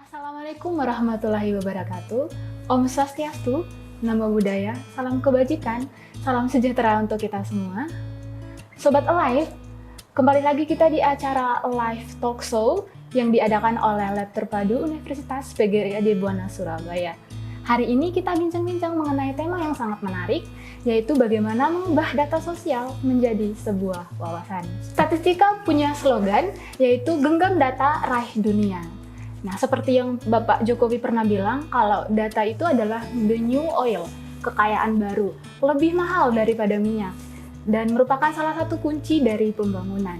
Assalamualaikum warahmatullahi wabarakatuh. Om Swastiastu, Namo Buddhaya, salam kebajikan, salam sejahtera untuk kita semua. Sobat Alive, kembali lagi kita di acara Live Talk Show yang diadakan oleh Lab Terpadu Universitas PGRI Buana Surabaya. Hari ini kita bincang-bincang mengenai tema yang sangat menarik, yaitu bagaimana mengubah data sosial menjadi sebuah wawasan. Statistika punya slogan, yaitu genggam data raih dunia. Nah, seperti yang Bapak Jokowi pernah bilang, kalau data itu adalah the new oil, kekayaan baru, lebih mahal daripada minyak, dan merupakan salah satu kunci dari pembangunan.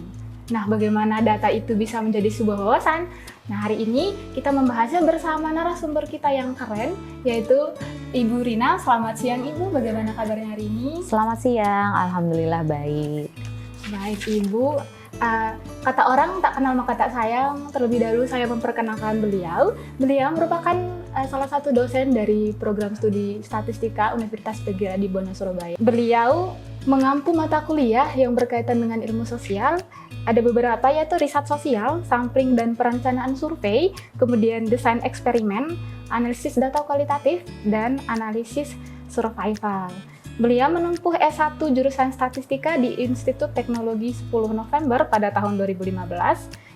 Nah, bagaimana data itu bisa menjadi sebuah wawasan? Nah, hari ini kita membahasnya bersama narasumber kita yang keren, yaitu Ibu Rina. Selamat siang Ibu, bagaimana kabarnya hari ini? Selamat siang, Alhamdulillah baik. Baik Ibu. Kata orang tak kenal maka tak sayang. Terlebih dahulu saya memperkenalkan beliau. Beliau merupakan salah satu dosen dari program studi statistika Universitas PGRI Buana Surabaya. Beliau mengampu mata kuliah yang berkaitan dengan ilmu sosial. Ada beberapa, yaitu riset sosial, sampling dan perencanaan survei, kemudian desain eksperimen, analisis data kualitatif, dan analisis survival. Beliau menempuh S1 jurusan Statistika di Institut Teknologi 10 November pada tahun 2015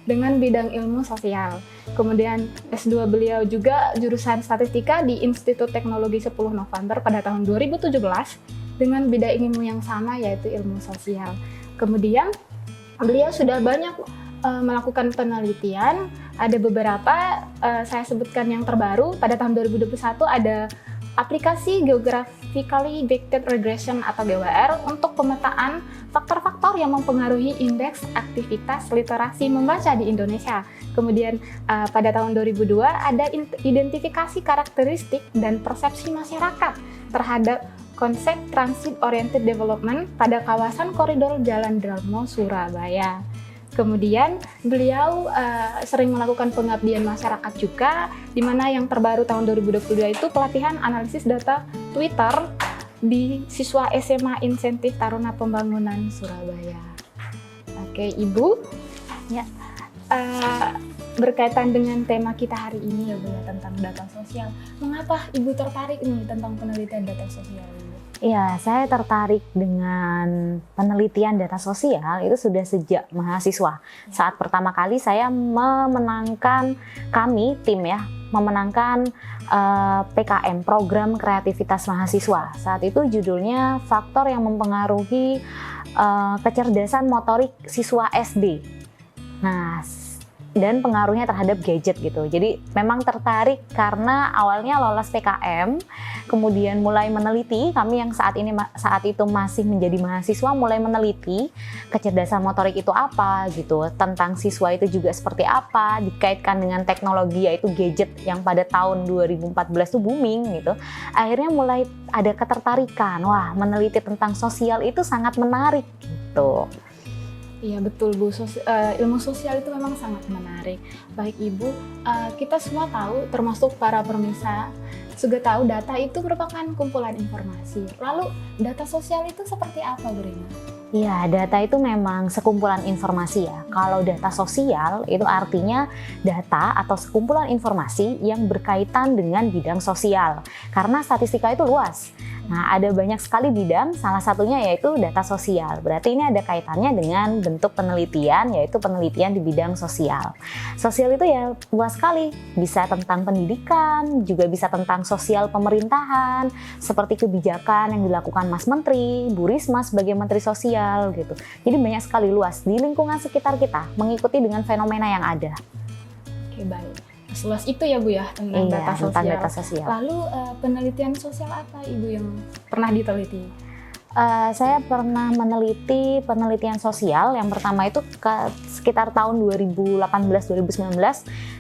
dengan bidang ilmu sosial. Kemudian S2 beliau juga jurusan Statistika di Institut Teknologi 10 November pada tahun 2017 dengan bidang ilmu yang sama, yaitu ilmu sosial. Kemudian beliau sudah banyak melakukan penelitian. Ada beberapa, saya sebutkan yang terbaru. Pada tahun 2021 ada aplikasi Geographically Weighted Regression atau GWR untuk pemetaan faktor-faktor yang mempengaruhi indeks aktivitas literasi membaca di Indonesia. Kemudian pada tahun 2002 ada identifikasi karakteristik dan persepsi masyarakat terhadap konsep Transit Oriented Development pada kawasan koridor Jalan Darmo, Surabaya. Kemudian beliau sering melakukan pengabdian masyarakat juga, di mana yang terbaru tahun 2022 itu pelatihan analisis data Twitter di siswa SMA Insentif Taruna Pembangunan Surabaya. Oke, Ibu. Ya. Berkaitan dengan tema kita hari ini ya Bu ya, tentang data sosial. Mengapa Ibu tertarik nih tentang penelitian data sosial ini? Ya, saya tertarik dengan penelitian data sosial itu sudah sejak mahasiswa. Saat pertama kali saya memenangkan PKM, Program Kreativitas Mahasiswa. Saat itu judulnya Faktor yang Mempengaruhi Kecerdasan Motorik Siswa SD. Nah, dan pengaruhnya terhadap gadget gitu. Jadi memang tertarik karena awalnya lolos PKM, kemudian mulai meneliti. Kami yang saat itu masih menjadi mahasiswa mulai meneliti kecerdasan motorik itu apa gitu, tentang siswa itu juga seperti apa, dikaitkan dengan teknologi yaitu gadget yang pada tahun 2014 itu booming gitu. Akhirnya mulai ada ketertarikan, wah meneliti tentang sosial itu sangat menarik gitu. Iya betul Bu, ilmu sosial itu memang sangat menarik. Baik Ibu, kita semua tahu, termasuk para pemirsa juga tahu data itu merupakan kumpulan informasi. Lalu data sosial itu seperti apa Bu Rina? Iya, data itu memang sekumpulan informasi ya. Kalau data sosial itu artinya data atau sekumpulan informasi yang berkaitan dengan bidang sosial. Karena statistika itu luas. Nah, ada banyak sekali bidang, salah satunya yaitu data sosial. Berarti ini ada kaitannya dengan bentuk penelitian, yaitu penelitian di bidang sosial. Sosial itu ya luas sekali, bisa tentang pendidikan, juga bisa tentang sosial pemerintahan, seperti kebijakan yang dilakukan Mas Menteri, Bu Risma sebagai Menteri Sosial gitu. Jadi banyak sekali luas di lingkungan sekitar kita, mengikuti dengan fenomena yang ada. Oke, baik. Seluas itu ya Bu ya tentang data sosial. Lalu penelitian sosial apa Ibu yang pernah diteliti? Saya pernah meneliti penelitian sosial. Yang pertama itu sekitar tahun 2018-2019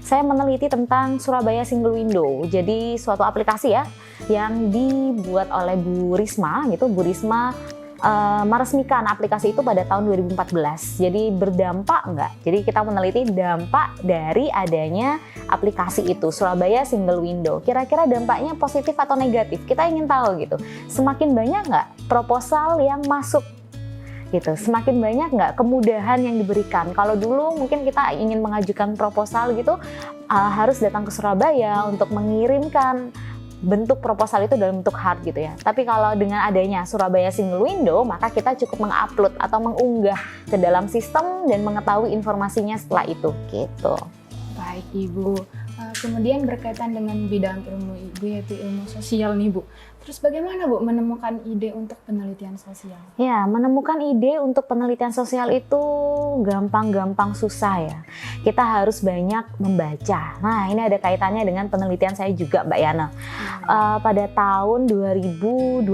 saya meneliti tentang Surabaya Single Window. Jadi suatu aplikasi ya yang dibuat oleh Bu Risma gitu. Bu Risma meresmikan aplikasi itu pada tahun 2014. Jadi berdampak enggak? Jadi kita meneliti dampak dari adanya aplikasi itu, Surabaya Single Window. Kira-kira dampaknya positif atau negatif? Kita ingin tahu gitu. Semakin banyak enggak proposal yang masuk gitu. Semakin banyak nggak kemudahan yang diberikan. Kalau dulu mungkin kita ingin mengajukan proposal gitu, harus datang ke Surabaya untuk mengirimkan bentuk proposal itu dalam bentuk hard gitu ya. Tapi kalau dengan adanya Surabaya Single Window, maka kita cukup mengupload atau mengunggah ke dalam sistem dan mengetahui informasinya setelah itu gitu. Baik Ibu. Kemudian berkaitan dengan bidang ilmu Ibu yaitu ilmu sosial nih Bu. Terus bagaimana Bu menemukan ide untuk penelitian sosial? Ya, menemukan ide untuk penelitian sosial itu gampang-gampang susah ya. Kita harus banyak membaca. Nah, ini ada kaitannya dengan penelitian saya juga Mbak Yana. Pada tahun 2020,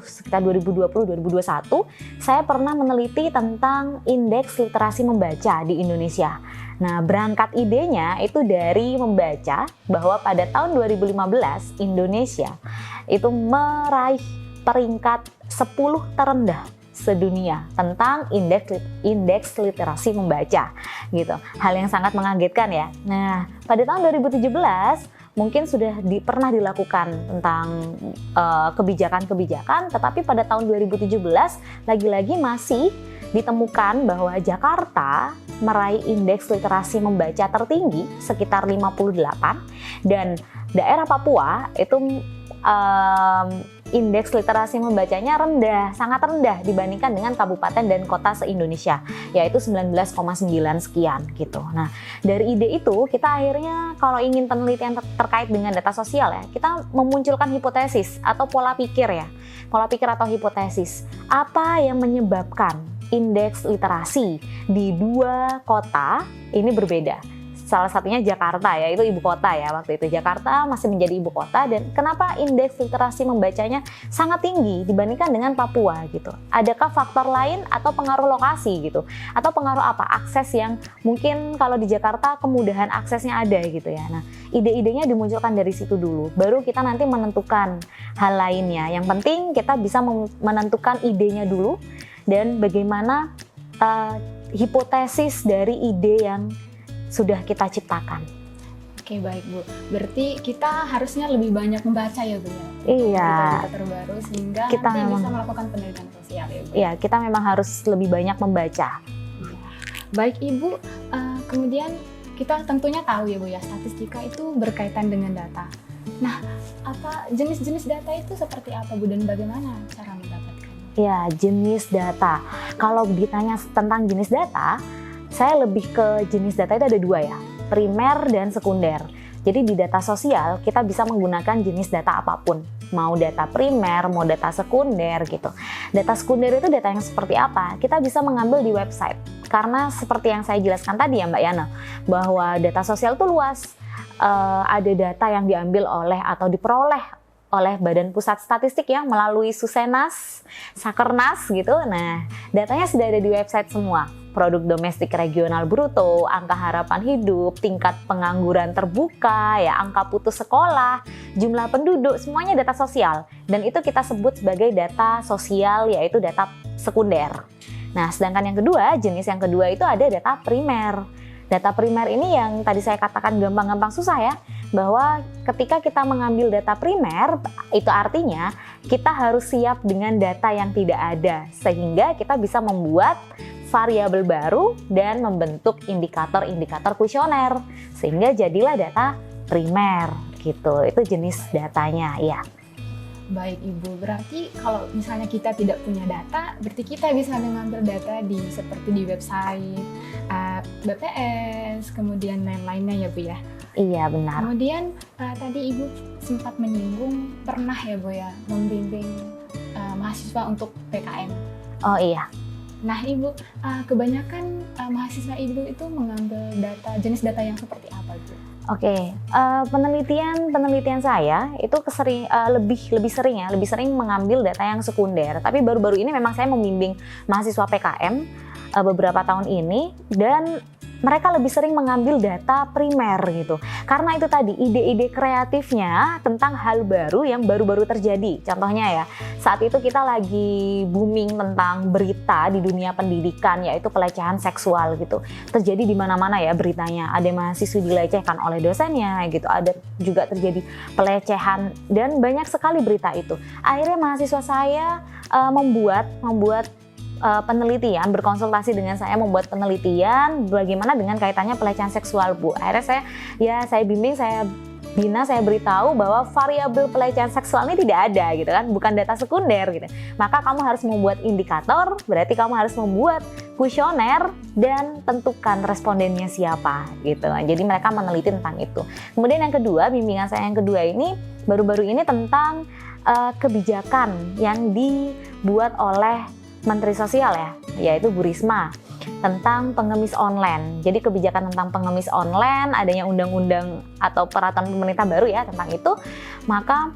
sekitar 2020-2021, saya pernah meneliti tentang indeks literasi membaca di Indonesia. Nah, berangkat idenya itu dari membaca bahwa pada tahun 2015 Indonesia itu meraih peringkat 10 terendah sedunia tentang indeks literasi membaca gitu. Hal yang sangat mengagetkan ya. Nah, pada tahun 2017 mungkin sudah pernah dilakukan tentang kebijakan-kebijakan, tetapi pada tahun 2017 lagi-lagi masih ditemukan bahwa Jakarta meraih indeks literasi membaca tertinggi sekitar 58 dan daerah Papua itu indeks literasi membacanya rendah, sangat rendah dibandingkan dengan kabupaten dan kota se-Indonesia, yaitu 19,9 sekian gitu. Nah, dari ide itu kita akhirnya kalau ingin penelitian terkait dengan data sosial ya, kita memunculkan hipotesis atau pola pikir ya. Pola pikir atau hipotesis. Apa yang menyebabkan indeks literasi di dua kota ini berbeda? Salah satunya Jakarta ya, itu ibu kota ya waktu itu. Jakarta masih menjadi ibu kota dan kenapa indeks literasi membacanya sangat tinggi dibandingkan dengan Papua gitu. Adakah faktor lain atau pengaruh lokasi gitu? Atau pengaruh apa? Akses yang mungkin kalau di Jakarta kemudahan aksesnya ada gitu ya. Nah, ide-idenya dimunculkan dari situ dulu. Baru kita nanti menentukan hal lainnya. Yang penting kita bisa menentukan idenya dulu dan bagaimana hipotesis dari ide yang sudah kita ciptakan. Oke, baik Bu. Berarti kita harusnya lebih banyak membaca ya Bu ya? Iya. Berita terbaru sehingga Kita nanti memang bisa melakukan penelitian sosial ya Bu? Iya, kita memang harus lebih banyak membaca. Baik Ibu, kemudian kita tentunya tahu ya Bu ya, statistika itu berkaitan dengan data. Nah, apa jenis-jenis data itu seperti apa Bu dan bagaimana cara mendapatkannya? Ya, jenis data. Kalau ditanya tentang jenis data, saya lebih ke jenis data itu ada dua ya, primer dan sekunder. Jadi di data sosial kita bisa menggunakan jenis data apapun, mau data primer, mau data sekunder gitu. Data sekunder itu data yang seperti apa? Kita bisa mengambil di website. Karena seperti yang saya jelaskan tadi ya Mbak Yana, bahwa data sosial itu luas. Ada data yang diambil oleh atau diperoleh oleh Badan Pusat Statistik ya melalui Susenas, Sakernas gitu. Nah, datanya sudah ada di website semua. Produk domestik regional bruto, angka harapan hidup, tingkat pengangguran terbuka, ya, angka putus sekolah, jumlah penduduk, semuanya data sosial. Dan itu kita sebut sebagai data sosial, yaitu data sekunder. Nah, sedangkan yang kedua, jenis yang kedua itu ada data primer. Data primer ini yang tadi saya katakan gampang-gampang susah ya, bahwa ketika kita mengambil data primer, itu artinya kita harus siap dengan data yang tidak ada, sehingga kita bisa membuat variabel baru dan membentuk indikator-indikator kuesioner, sehingga jadilah data primer gitu. Itu jenis datanya ya. Baik Ibu, berarti kalau misalnya kita tidak punya data, berarti kita bisa mengambil data seperti di website BPS, kemudian lain-lainnya ya Bu ya? Iya benar. Kemudian tadi Ibu sempat menyinggung pernah ya Bu ya membimbing mahasiswa untuk PKM. Oh iya. Nah Ibu, kebanyakan mahasiswa Ibu itu mengambil jenis data yang seperti apa Bu? Oke, penelitian saya itu lebih sering mengambil data yang sekunder. Tapi baru-baru ini memang saya membimbing mahasiswa PKM beberapa tahun ini dan mereka lebih sering mengambil data primer gitu. Karena itu tadi ide-ide kreatifnya tentang hal baru yang baru-baru terjadi. Contohnya ya, saat itu kita lagi booming tentang berita di dunia pendidikan, yaitu pelecehan seksual gitu. Terjadi di mana-mana ya beritanya. Ada mahasiswi dilecehkan oleh dosennya gitu. Ada juga terjadi pelecehan dan banyak sekali berita itu. Akhirnya mahasiswa saya membuat penelitian, berkonsultasi dengan saya membuat penelitian bagaimana dengan kaitannya pelecehan seksual, Bu. Akhirnya saya bimbing, saya bina, saya beritahu bahwa variabel pelecehan seksual ini tidak ada gitu kan, bukan data sekunder gitu. Maka kamu harus membuat indikator, berarti kamu harus membuat kuesioner dan tentukan respondennya siapa gitu. Jadi mereka meneliti tentang itu. Kemudian yang kedua, bimbingan saya yang kedua ini baru-baru ini tentang kebijakan yang dibuat oleh Menteri Sosial ya, yaitu Bu Risma, tentang pengemis online. Jadi kebijakan tentang pengemis online, adanya undang-undang atau peraturan pemerintah baru ya tentang itu, maka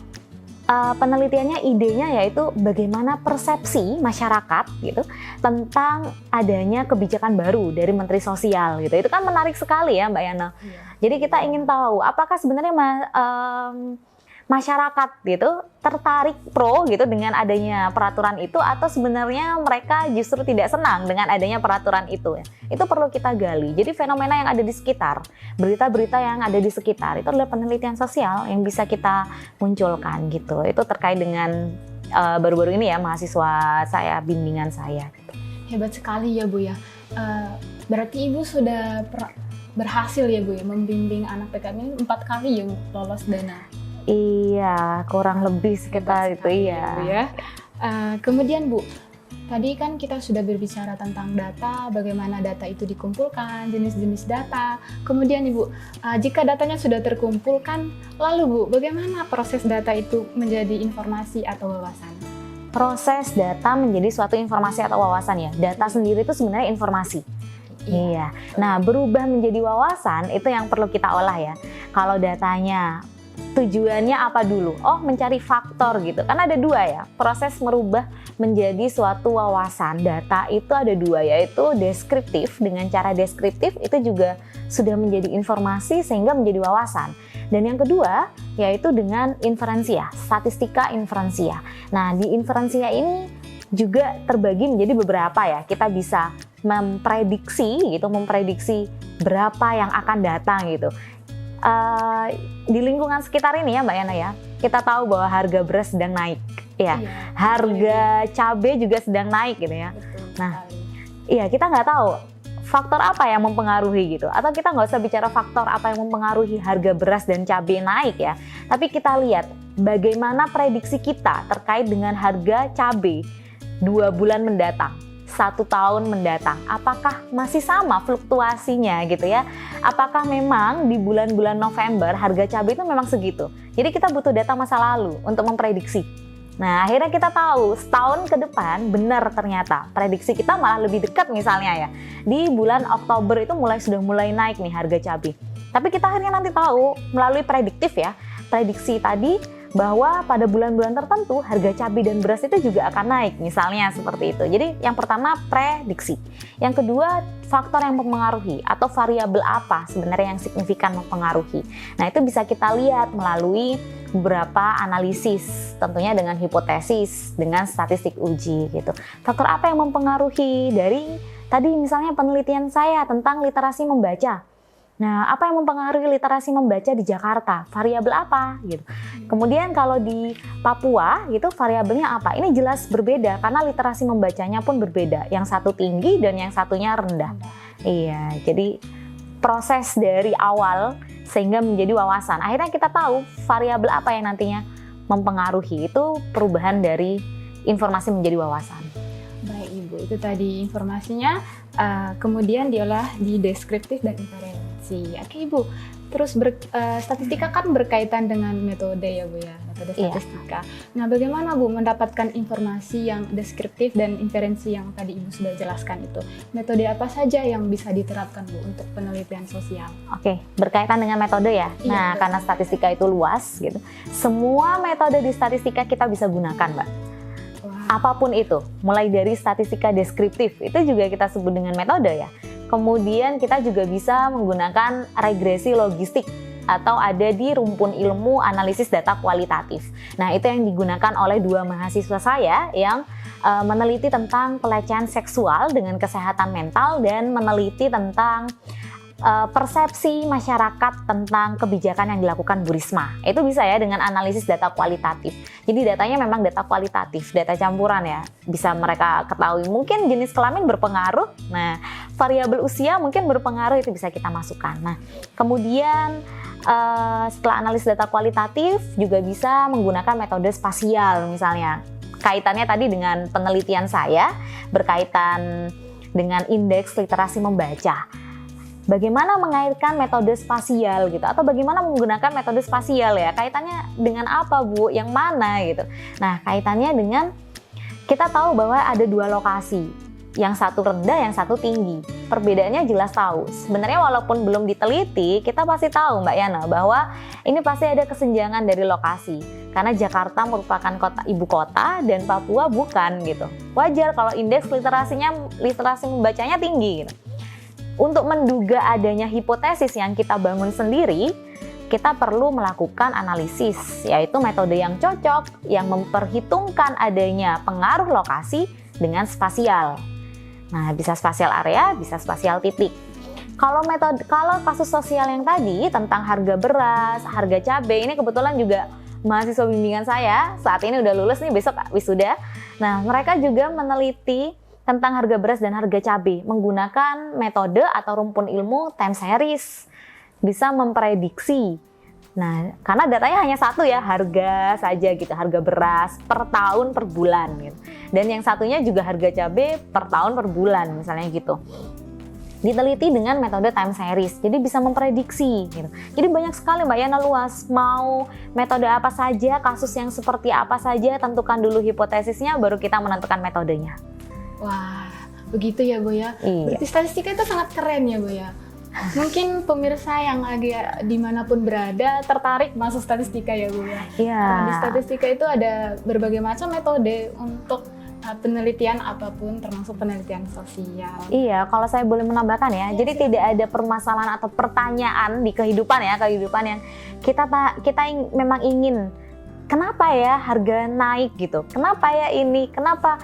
penelitiannya, idenya yaitu bagaimana persepsi masyarakat gitu tentang adanya kebijakan baru dari Menteri Sosial gitu. Itu kan menarik sekali ya Mbak Yana. Iya. Jadi kita ingin tahu apakah sebenarnya masyarakat gitu tertarik pro gitu dengan adanya peraturan itu, atau sebenarnya mereka justru tidak senang dengan adanya peraturan itu ya. Itu perlu kita gali. Jadi fenomena yang ada di sekitar, berita-berita yang ada di sekitar itu adalah penelitian sosial yang bisa kita munculkan gitu. Itu terkait dengan baru-baru ini ya mahasiswa saya, bimbingan saya gitu. Hebat sekali ya Bu ya. Berarti Ibu sudah berhasil ya Bu ya membimbing anak PKM ini 4 kali ya lolos dana. Iya, kurang lebih sekitar itu ya. Bu ya. Kemudian Bu, tadi kan kita sudah berbicara tentang data, bagaimana data itu dikumpulkan, jenis-jenis data. Kemudian Ibu, jika datanya sudah terkumpulkan, lalu Bu, bagaimana proses data itu menjadi informasi atau wawasan? Proses data menjadi suatu informasi atau wawasan ya. Data sendiri itu sebenarnya informasi. Iya. Nah, berubah menjadi wawasan itu yang perlu kita olah ya. Kalau datanya tujuannya apa dulu? Oh, mencari faktor gitu. Kan ada dua ya. Proses merubah menjadi suatu wawasan data itu ada dua, yaitu deskriptif. Dengan cara deskriptif itu juga sudah menjadi informasi sehingga menjadi wawasan. Dan yang kedua yaitu dengan inferensia, statistika inferensia. Nah, di inferensia ini juga terbagi menjadi beberapa ya. Kita bisa memprediksi berapa yang akan datang gitu. Di lingkungan sekitar ini ya Mbak Yana ya, kita tahu bahwa harga beras sedang naik ya, harga cabai juga sedang naik gitu ya. Nah, iya, kita nggak tahu faktor apa yang mempengaruhi gitu, atau kita nggak usah bicara faktor apa yang mempengaruhi harga beras dan cabai naik ya, tapi kita lihat bagaimana prediksi kita terkait dengan harga cabai 2 bulan mendatang, 1 tahun mendatang, apakah masih sama fluktuasinya gitu ya? Apakah memang di bulan-bulan November harga cabai itu memang segitu? Jadi kita butuh data masa lalu untuk memprediksi. Nah, akhirnya kita tahu setahun ke depan benar ternyata prediksi kita malah lebih dekat misalnya ya. Di bulan Oktober itu sudah mulai naik nih harga cabai. Tapi kita akhirnya nanti tahu melalui prediktif ya, prediksi tadi bahwa pada bulan-bulan tertentu harga cabai dan beras itu juga akan naik, misalnya seperti itu. Jadi yang pertama prediksi, yang kedua faktor yang mempengaruhi atau variabel apa sebenarnya yang signifikan mempengaruhi. Nah, itu bisa kita lihat melalui beberapa analisis, tentunya dengan hipotesis, dengan statistik uji gitu. Faktor apa yang mempengaruhi dari tadi misalnya penelitian saya tentang literasi membaca. Nah, apa yang mempengaruhi literasi membaca di Jakarta? Variabel apa gitu. Kemudian kalau di Papua gitu variabelnya apa? Ini jelas berbeda karena literasi membacanya pun berbeda. Yang satu tinggi dan yang satunya rendah. Iya, jadi proses dari awal sehingga menjadi wawasan. Akhirnya kita tahu variabel apa yang nantinya mempengaruhi, itu perubahan dari informasi menjadi wawasan. Baik Ibu, itu tadi informasinya, kemudian diolah di deskriptif dan inferensi. Oke Ibu, terus statistika kan berkaitan dengan metode ya Bu ya, metode statistika. Nah, bagaimana Bu mendapatkan informasi yang deskriptif dan inferensi yang tadi Ibu sudah jelaskan itu? Metode apa saja yang bisa diterapkan Bu untuk penelitian sosial? Oke, berkaitan dengan metode ya. Nah, karena statistika itu luas gitu, semua metode di statistika kita bisa gunakan Mbak. Apapun itu, mulai dari statistika deskriptif, itu juga kita sebut dengan metode ya. Kemudian kita juga bisa menggunakan regresi logistik atau ada di rumpun ilmu analisis data kualitatif. Nah, itu yang digunakan oleh 2 mahasiswa saya yang meneliti tentang pelecehan seksual dengan kesehatan mental dan meneliti tentang persepsi masyarakat tentang kebijakan yang dilakukan Bu Risma. Itu bisa ya dengan analisis data kualitatif. Jadi datanya memang data kualitatif, data campuran ya. Bisa mereka ketahui mungkin jenis kelamin berpengaruh. Nah, variabel usia mungkin berpengaruh, itu bisa kita masukkan. Nah, kemudian setelah analisis data kualitatif juga bisa menggunakan metode spasial misalnya. Kaitannya tadi dengan penelitian saya berkaitan dengan indeks literasi membaca. Bagaimana mengaitkan metode spasial gitu, atau bagaimana menggunakan metode spasial ya, kaitannya dengan apa Bu, yang mana gitu. Nah, kaitannya dengan kita tahu bahwa ada dua lokasi, yang satu rendah, yang satu tinggi. Perbedaannya jelas tahu. Sebenarnya walaupun belum diteliti, kita pasti tahu Mbak Yana bahwa ini pasti ada kesenjangan dari lokasi. Karena Jakarta merupakan ibu kota dan Papua bukan gitu. Wajar kalau indeks literasi membacanya tinggi gitu. Untuk menduga adanya hipotesis yang kita bangun sendiri, kita perlu melakukan analisis, yaitu metode yang cocok yang memperhitungkan adanya pengaruh lokasi dengan spasial. Nah, bisa spasial area, bisa spasial titik. Kalau kasus sosial yang tadi tentang harga beras, harga cabai, ini kebetulan juga mahasiswa bimbingan saya saat ini udah lulus nih, besok wisuda. Nah, mereka juga meneliti tentang harga beras dan harga cabai menggunakan metode atau rumpun ilmu time series. Bisa memprediksi. Nah, karena datanya hanya satu ya, harga saja gitu, harga beras per tahun per bulan gitu. Dan yang satunya juga harga cabai per tahun per bulan misalnya gitu. Diteliti dengan metode time series, jadi bisa memprediksi gitu. Jadi banyak sekali Mbak Yana, luas. Mau metode apa saja, kasus yang seperti apa saja, tentukan dulu hipotesisnya, baru kita menentukan metodenya. Wah, begitu ya Bu ya. Iya. Berarti statistika itu sangat keren ya Bu ya. Mungkin pemirsa yang lagi dimanapun berada tertarik masuk statistika ya Bu ya. Iya. Karena di statistika itu ada berbagai macam metode untuk penelitian apapun, termasuk penelitian sosial. Iya, kalau saya boleh menambahkan ya, jadi tidak ada permasalahan atau pertanyaan di kehidupan yang kita memang ingin. Kenapa ya harga naik gitu? Kenapa ya ini? Kenapa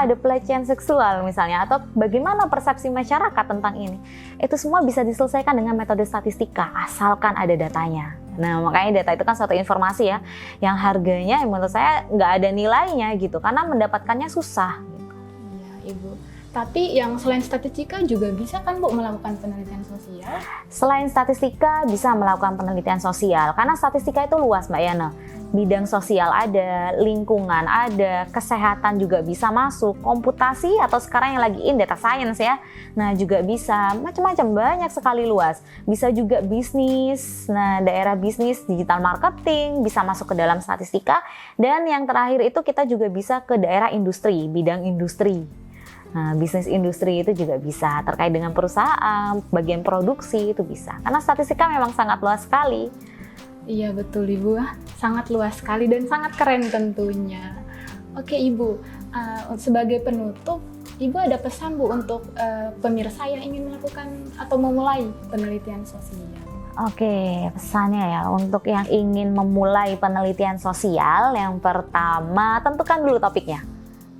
ada pelecehan seksual misalnya? Atau bagaimana persepsi masyarakat tentang ini? Itu semua bisa diselesaikan dengan metode statistika, asalkan ada datanya. Nah, makanya data itu kan suatu informasi ya, yang harganya menurut saya nggak ada nilainya gitu, karena mendapatkannya susah. Iya, Ibu. Tapi yang selain statistika juga bisa kan Bu melakukan penelitian sosial? Selain statistika bisa melakukan penelitian sosial, karena statistika itu luas Mbak Yana. Bidang sosial ada, lingkungan ada, kesehatan juga bisa masuk, komputasi atau sekarang yang lagi data science ya. Nah, juga bisa macam-macam, banyak sekali luas. Bisa juga bisnis. Nah, daerah bisnis, digital marketing bisa masuk ke dalam statistika, dan yang terakhir itu kita juga bisa ke daerah industri, bidang industri. Nah, bisnis industri itu juga bisa, terkait dengan perusahaan, bagian produksi itu bisa. Karena statistika memang sangat luas sekali. Iya betul Ibu, sangat luas sekali dan sangat keren tentunya. Oke Ibu, sebagai penutup, Ibu ada pesan Bu untuk pemirsa yang ingin melakukan atau memulai penelitian sosial? Oke, pesannya ya untuk yang ingin memulai penelitian sosial, yang pertama tentukan dulu topiknya.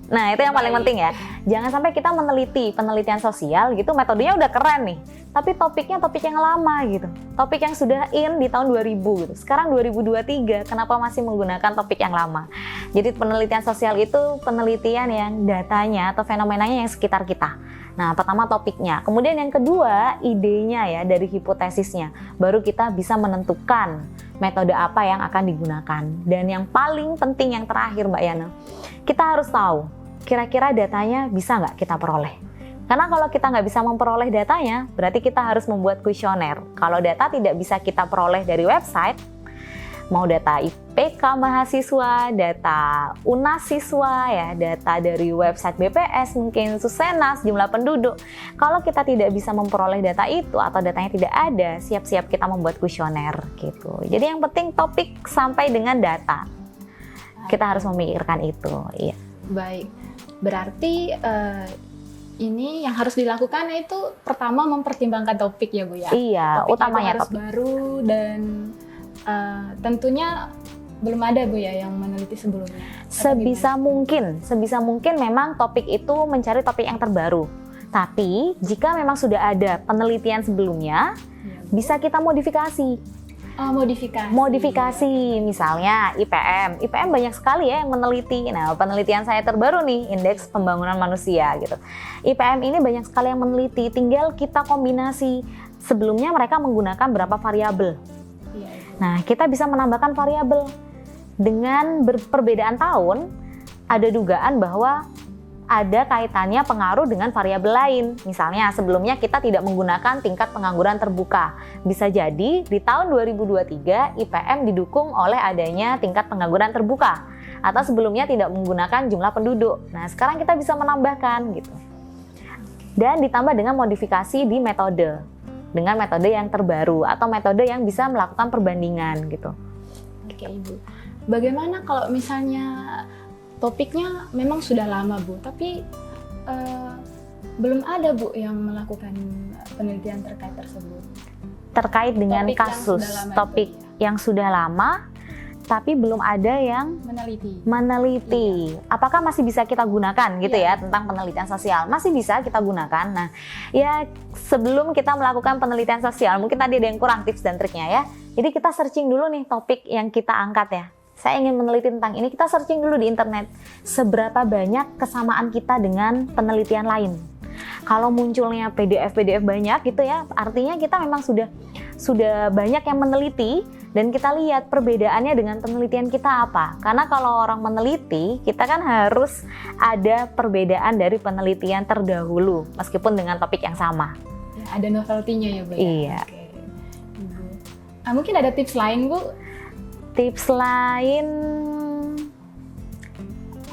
Nah, itu yang paling penting ya. Jangan sampai kita meneliti penelitian sosial gitu, metodenya udah keren nih, tapi topiknya topik yang lama gitu. Topik yang sudah di tahun 2000 gitu. Sekarang 2023, kenapa masih menggunakan topik yang lama? Jadi penelitian sosial itu penelitian yang datanya atau fenomenanya yang sekitar kita. Nah, pertama topiknya. Kemudian yang kedua, idenya ya, dari hipotesisnya. Baru kita bisa menentukan metode apa yang akan digunakan. Dan yang paling penting yang terakhir Mbak Yana, kita harus tahu kira-kira datanya bisa nggak kita peroleh. Karena kalau kita nggak bisa memperoleh datanya, berarti kita harus membuat kuesioner. Kalau data tidak bisa kita peroleh dari website, mau data IPK mahasiswa, data UNAS siswa, ya, data dari website BPS, mungkin Susenas, jumlah penduduk. Kalau kita tidak bisa memperoleh data itu atau datanya tidak ada, siap-siap kita membuat kuesioner gitu. Jadi yang penting topik sampai dengan data. Kita harus memikirkan itu. Iya. Baik, berarti ini yang harus dilakukan itu pertama mempertimbangkan topik ya Bu ya? Iya, topik utamanya harus topik. baru dan tentunya belum ada Bu ya yang meneliti sebelumnya. Sebisa mungkin memang topik itu mencari topik yang terbaru. Tapi jika memang sudah ada penelitian sebelumnya, bisa kita modifikasi. Oh, modifikasi. Modifikasi, misalnya IPM. IPM banyak sekali ya yang meneliti. Nah, penelitian saya terbaru nih, Indeks Pembangunan Manusia gitu. IPM ini banyak sekali yang meneliti, tinggal kita kombinasi. Sebelumnya mereka menggunakan berapa variabel. Nah, kita bisa menambahkan variabel. Dengan perbedaan tahun, ada dugaan bahwa ada kaitannya pengaruh dengan variabel lain. Misalnya sebelumnya kita tidak menggunakan tingkat pengangguran terbuka. Bisa jadi di tahun 2023 IPM didukung oleh adanya tingkat pengangguran terbuka. Atau sebelumnya tidak menggunakan jumlah penduduk. Nah, sekarang kita bisa menambahkan gitu. Dan ditambah dengan modifikasi di metode. Dengan metode yang terbaru atau metode yang bisa melakukan perbandingan gitu. Oke, Ibu. Bagaimana kalau misalnya topiknya memang sudah lama, Bu, tapi belum ada, Bu, yang melakukan penelitian terkait tersebut. Terkait dengan Topik kasus, topik yang sudah lama, tapi belum ada yang meneliti. Iya. Apakah masih bisa kita gunakan gitu ya tentang penelitian sosial? Masih bisa kita gunakan. Nah, ya sebelum kita melakukan penelitian sosial, mungkin tadi ada yang kurang tips dan triknya ya. Jadi kita searching dulu nih topik yang kita angkat ya. Saya ingin meneliti tentang ini, kita searching dulu di internet. Seberapa banyak kesamaan kita dengan penelitian lain. Kalau munculnya PDF banyak gitu ya, artinya kita memang sudah banyak yang meneliti dan kita lihat perbedaannya dengan penelitian kita apa. Karena kalau orang meneliti, kita kan harus ada perbedaan dari penelitian terdahulu, meskipun dengan topik yang sama. Ya, ada novelty-nya ya, Bu? Iya. Oke. Ibu. Mungkin ada tips lain, Bu? Tips lain,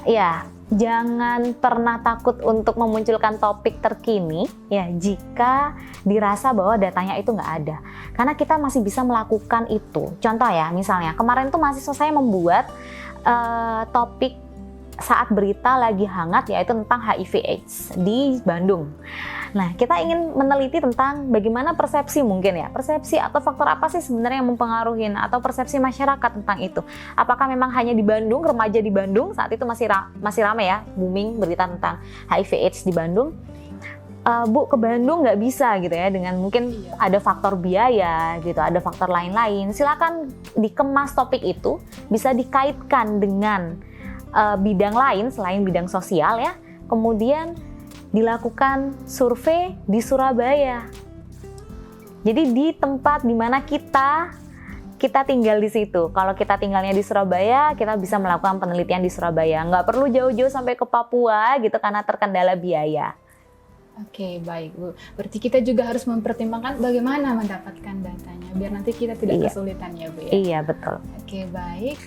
ya jangan pernah takut untuk memunculkan topik terkini ya jika dirasa bahwa datanya itu nggak ada. Karena kita masih bisa melakukan itu. Contoh ya, misalnya kemarin tuh mahasiswa saya membuat topik saat berita lagi hangat yaitu tentang HIV/AIDS di Bandung. Nah, kita ingin meneliti tentang bagaimana persepsi mungkin ya, persepsi atau faktor apa sih sebenarnya yang mempengaruhi atau persepsi masyarakat tentang itu. Apakah memang hanya di Bandung, remaja di Bandung saat itu masih ramai ya, booming berita tentang HIV/AIDS di Bandung. Bu, ke Bandung nggak bisa gitu ya, dengan mungkin ada faktor biaya gitu, ada faktor lain-lain. Silakan dikemas topik itu, bisa dikaitkan dengan bidang lain selain bidang sosial ya. Kemudian dilakukan survei di Surabaya. Jadi di tempat di mana kita tinggal di situ. Kalau kita tinggalnya di Surabaya, kita bisa melakukan penelitian di Surabaya. Nggak perlu jauh-jauh sampai ke Papua gitu karena terkendala biaya. Oke, baik, Bu. Berarti kita juga harus mempertimbangkan bagaimana mendapatkan datanya, biar nanti kita tidak kesulitan ya, Bu ya? Iya, betul. Oke, baik.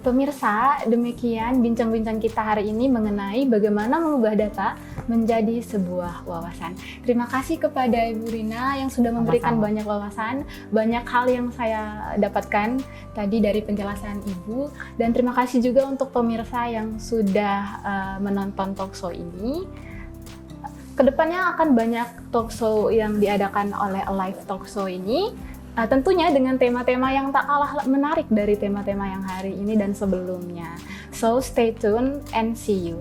Pemirsa, demikian bincang-bincang kita hari ini mengenai bagaimana mengubah data menjadi sebuah wawasan. Terima kasih kepada Ibu Rina yang sudah memberikan banyak wawasan, banyak hal yang saya dapatkan tadi dari penjelasan Ibu. Dan terima kasih juga untuk pemirsa yang sudah menonton talkshow ini. Kedepannya akan banyak talkshow yang diadakan oleh Alive Talkshow ini. Tentunya dengan tema-tema yang tak kalah menarik dari tema-tema yang hari ini dan sebelumnya. So stay tuned and see you.